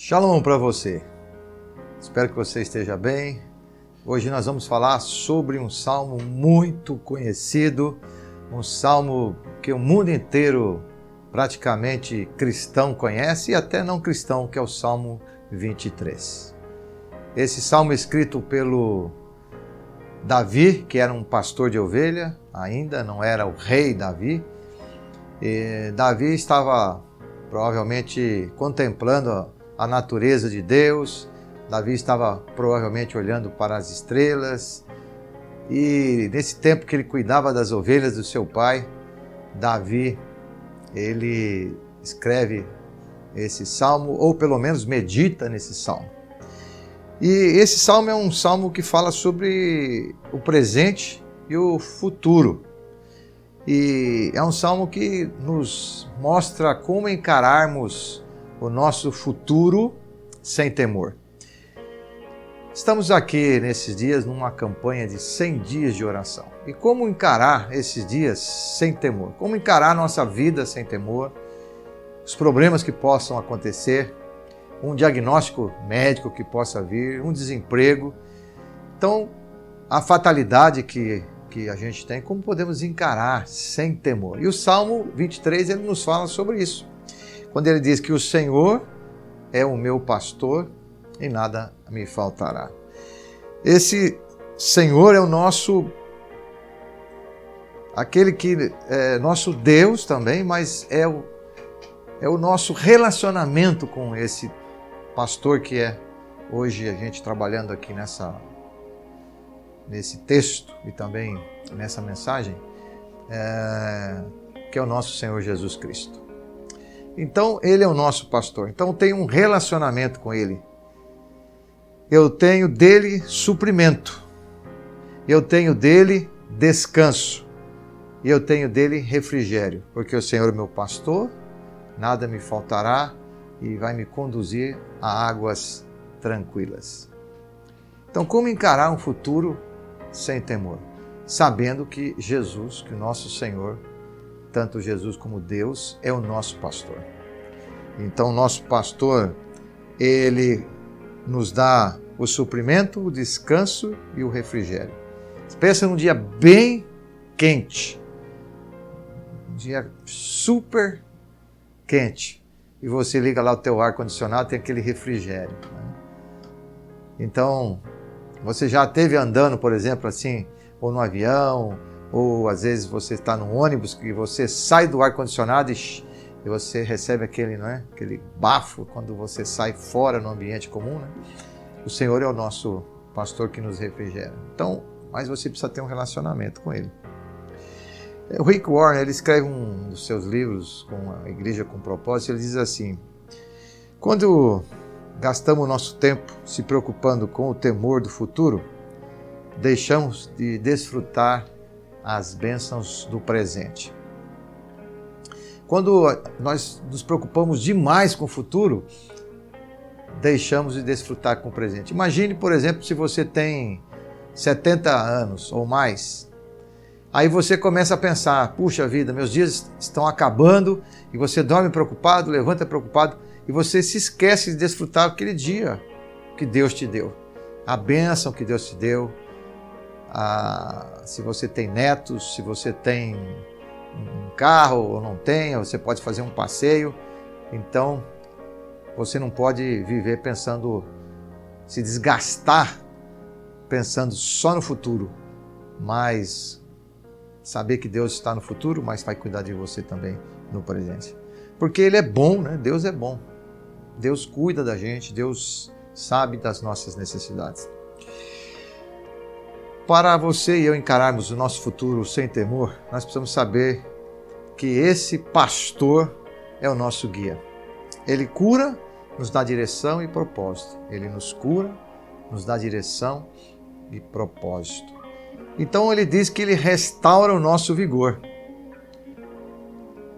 Shalom para você. Espero que você esteja bem. Hoje nós vamos falar sobre um salmo muito conhecido, um salmo que o mundo inteiro, praticamente cristão, conhece e até não cristão, que é o Salmo 23. Esse salmo é escrito pelo Davi, que era um pastor de ovelha, ainda não era o rei Davi. E Davi estava provavelmente contemplando a natureza de Deus. Davi estava provavelmente olhando para as estrelas, e nesse tempo que ele cuidava das ovelhas do seu pai, Davi, ele escreve esse salmo, ou pelo menos medita nesse salmo. E esse salmo é um salmo que fala sobre o presente e o futuro. E é um salmo que nos mostra como encararmos o nosso futuro sem temor. Estamos aqui nesses dias numa campanha de 100 dias de oração. E como encarar esses dias sem temor? Como encarar nossa vida sem temor? Os problemas que possam acontecer, um diagnóstico médico que possa vir, um desemprego. Então, a fatalidade que a gente tem, como podemos encarar sem temor? E o Salmo 23, ele nos fala sobre isso. Quando ele diz que o Senhor é o meu pastor e nada me faltará. Esse Senhor é o nosso, aquele que é nosso Deus também, mas é o nosso relacionamento com esse pastor que é hoje a gente trabalhando aqui nesse texto e também nessa mensagem, que é o nosso Senhor Jesus Cristo. Então, ele é o nosso pastor. Então, eu tenho um relacionamento com ele. Eu tenho dele suprimento. Eu tenho dele descanso. E eu tenho dele refrigério. Porque o Senhor é meu pastor, nada me faltará e vai me conduzir a águas tranquilas. Então, como encarar um futuro sem temor? Sabendo que Jesus, que o nosso Senhor, tanto Jesus como Deus, é o nosso pastor. Então, o nosso pastor, ele nos dá o suprimento, o descanso e o refrigério. Pensa num dia bem quente, um dia super quente, e você liga lá o teu ar-condicionado, tem aquele refrigério, né? Então, você já esteve andando, por exemplo, assim, ou no avião, ou às vezes você está no ônibus e você sai do ar-condicionado e você recebe aquele, não é? Aquele bafo quando você sai fora no ambiente comum, né? O Senhor é o nosso pastor que nos refrigera. Então, mas você precisa ter um relacionamento com Ele. O Rick Warren, ele escreve um dos seus livros, com a Igreja com Propósito, ele diz assim: quando gastamos nosso tempo se preocupando com o temor do futuro, deixamos de desfrutar as bênçãos do presente. Quando nós nos preocupamos demais com o futuro, deixamos de desfrutar com o presente. Imagine, por exemplo, se você tem 70 anos ou mais, aí você começa a pensar, puxa vida, meus dias estão acabando, e você dorme preocupado, levanta preocupado, e você se esquece de desfrutar aquele dia que Deus te deu, a bênção que Deus te deu. Se você tem netos, se você tem um carro ou não tem, você pode fazer um passeio. Então, você não pode viver pensando, se desgastar pensando só no futuro, mas saber que Deus está no futuro, mas vai cuidar de você também no presente. Porque Ele é bom, né? Deus é bom. Deus cuida da gente, Deus sabe das nossas necessidades. Para você e eu encararmos o nosso futuro sem temor, nós precisamos saber que esse pastor é o nosso guia. Ele cura, nos dá direção e propósito. Ele nos cura, nos dá direção e propósito. Então ele diz que ele restaura o nosso vigor.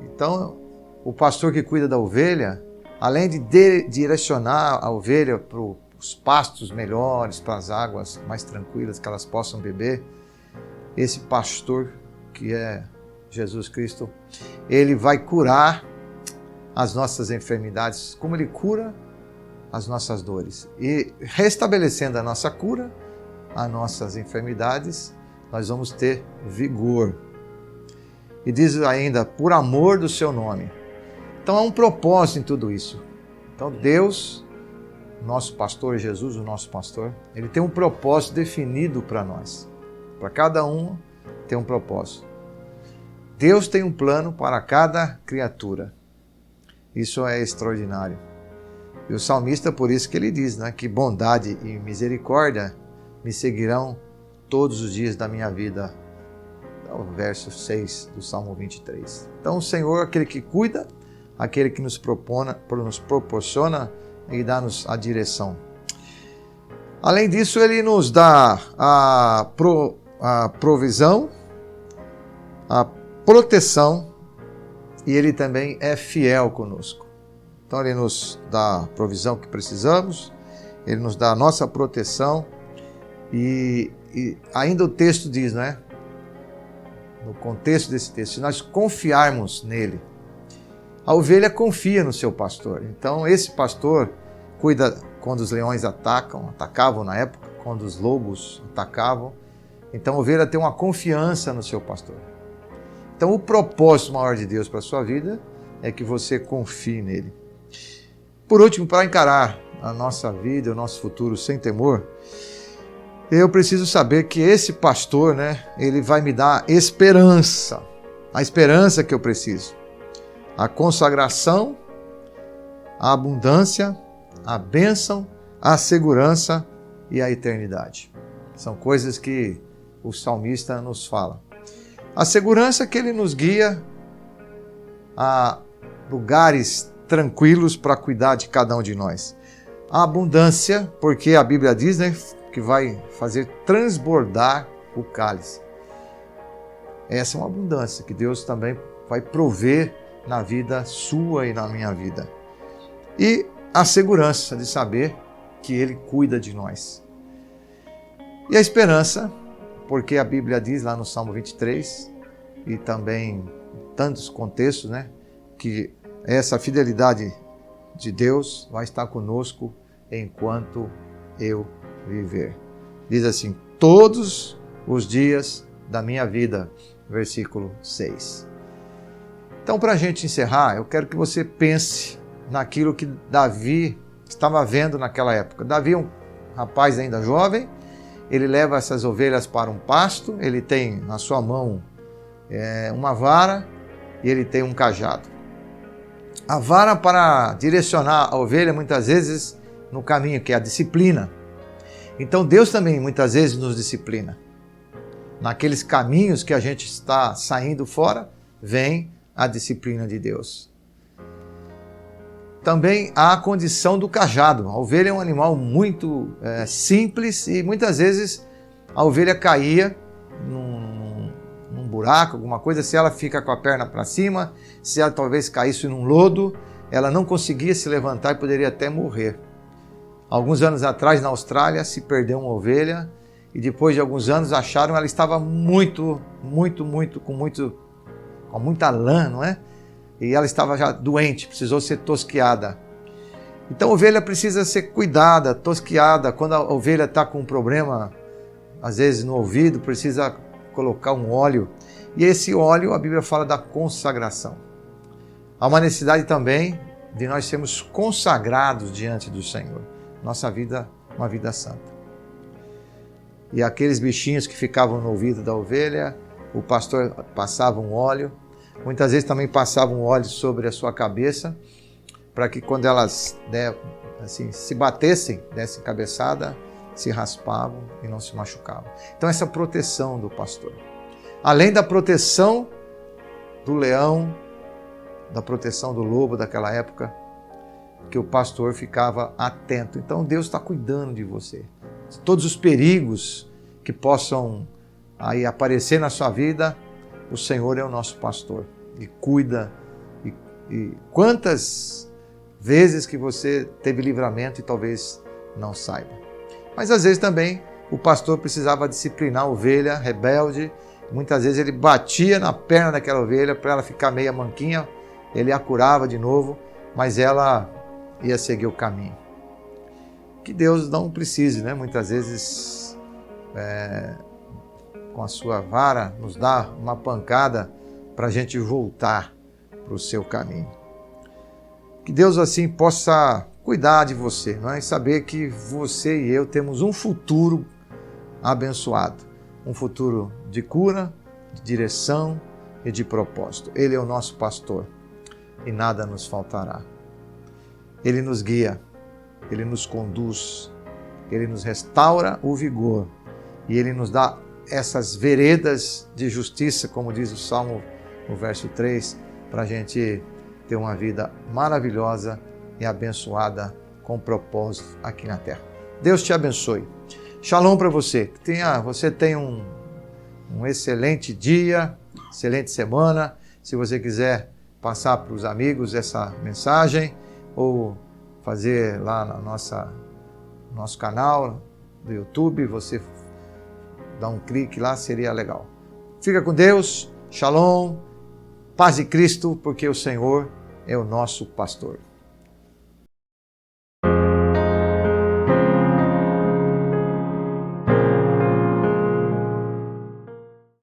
Então, o pastor que cuida da ovelha, além de direcionar a ovelha para os pastos melhores, para as águas mais tranquilas que elas possam beber, esse pastor que é Jesus Cristo, ele vai curar as nossas enfermidades, como ele cura as nossas dores. E restabelecendo a nossa cura, as nossas enfermidades, nós vamos ter vigor. E diz ainda, por amor do seu nome. Então há um propósito em tudo isso. Então Deus, nosso pastor, Jesus, o nosso pastor, ele tem um propósito definido para nós. Para cada um tem um propósito. Deus tem um plano para cada criatura. Isso é extraordinário. E o salmista, por isso que ele diz, né, que bondade e misericórdia me seguirão todos os dias da minha vida. É o verso 6 do Salmo 23. Então o Senhor, aquele que cuida, aquele que nos proporciona e dá-nos a direção. Além disso, ele nos dá a provisão, a proteção, e ele também é fiel conosco. Então ele nos dá a provisão que precisamos, ele nos dá a nossa proteção, e ainda o texto diz, né? No contexto desse texto, se nós confiarmos nele, a ovelha confia no seu pastor. Então esse pastor cuida quando os leões atacavam na época, quando os lobos atacavam. Então a ovelha tem uma confiança no seu pastor. Então o propósito maior de Deus para a sua vida é que você confie nele. Por último, para encarar a nossa vida, o nosso futuro sem temor, eu preciso saber que esse pastor, né, ele vai me dar esperança. A esperança que eu preciso. A consagração, a abundância, a bênção, a segurança e a eternidade. São coisas que o salmista nos fala. A segurança que ele nos guia a lugares tranquilos para cuidar de cada um de nós. A abundância, porque a Bíblia diz, né, que vai fazer transbordar o cálice. Essa é uma abundância que Deus também vai prover na vida sua e na minha vida. E a segurança de saber que Ele cuida de nós. E a esperança, porque a Bíblia diz lá no Salmo 23, e também em tantos contextos, né, que essa fidelidade de Deus vai estar conosco enquanto eu viver. Diz assim, todos os dias da minha vida, versículo 6. Então, para a gente encerrar, eu quero que você pense naquilo que Davi estava vendo naquela época. Davi é um rapaz ainda jovem, ele leva essas ovelhas para um pasto, ele tem na sua mão uma vara e ele tem um cajado. A vara para direcionar a ovelha muitas vezes no caminho, que é a disciplina. Então Deus também muitas vezes nos disciplina. Naqueles caminhos que a gente está saindo fora, vem a disciplina de Deus. Também há a condição do cajado. A ovelha é um animal muito simples e muitas vezes a ovelha caía num buraco, alguma coisa, se ela fica com a perna para cima, se ela talvez caísse num lodo, ela não conseguia se levantar e poderia até morrer. Alguns anos atrás, na Austrália, se perdeu uma ovelha e depois de alguns anos acharam ela estava com muita lã, não é? E ela estava já doente, precisou ser tosquiada. Então a ovelha precisa ser cuidada, tosquiada. Quando a ovelha está com um problema, às vezes no ouvido, precisa colocar um óleo. E esse óleo, a Bíblia fala da consagração. Há uma necessidade também de nós sermos consagrados diante do Senhor. Nossa vida, uma vida santa. E aqueles bichinhos que ficavam no ouvido da ovelha, o pastor passava um óleo. Muitas vezes também passava um óleo sobre a sua cabeça, para que quando elas se batessem, dessem cabeçada, se raspavam e não se machucavam. Então essa proteção do pastor. Além da proteção do leão, da proteção do lobo daquela época, que o pastor ficava atento. Então Deus está cuidando de você. Todos os perigos que possam aí aparecer na sua vida, o Senhor é o nosso pastor e cuida. E quantas vezes que você teve livramento e talvez não saiba. Mas às vezes também o pastor precisava disciplinar a ovelha rebelde. Muitas vezes ele batia na perna daquela ovelha para ela ficar meia manquinha. Ele a curava de novo, mas ela ia seguir o caminho. que Deus não precise, né? Muitas vezes, com a sua vara, nos dá uma pancada para a gente voltar para o seu caminho. Que Deus assim possa cuidar de você, não é? E saber que você e eu temos um futuro abençoado, um futuro de cura, de direção e de propósito. Ele é o nosso pastor e nada nos faltará. Ele nos guia, Ele nos conduz, Ele nos restaura o vigor e Ele nos dá essas veredas de justiça, como diz o Salmo, no verso 3, para a gente ter uma vida maravilhosa e abençoada com propósito aqui na terra. Deus te abençoe. Shalom para você. Você tenha um excelente dia, excelente semana. Se você quiser passar para os amigos essa mensagem ou fazer lá no nosso canal do YouTube, você dá um clique lá, seria legal. Fica com Deus. Shalom. Paz de Cristo, porque o Senhor é o nosso pastor.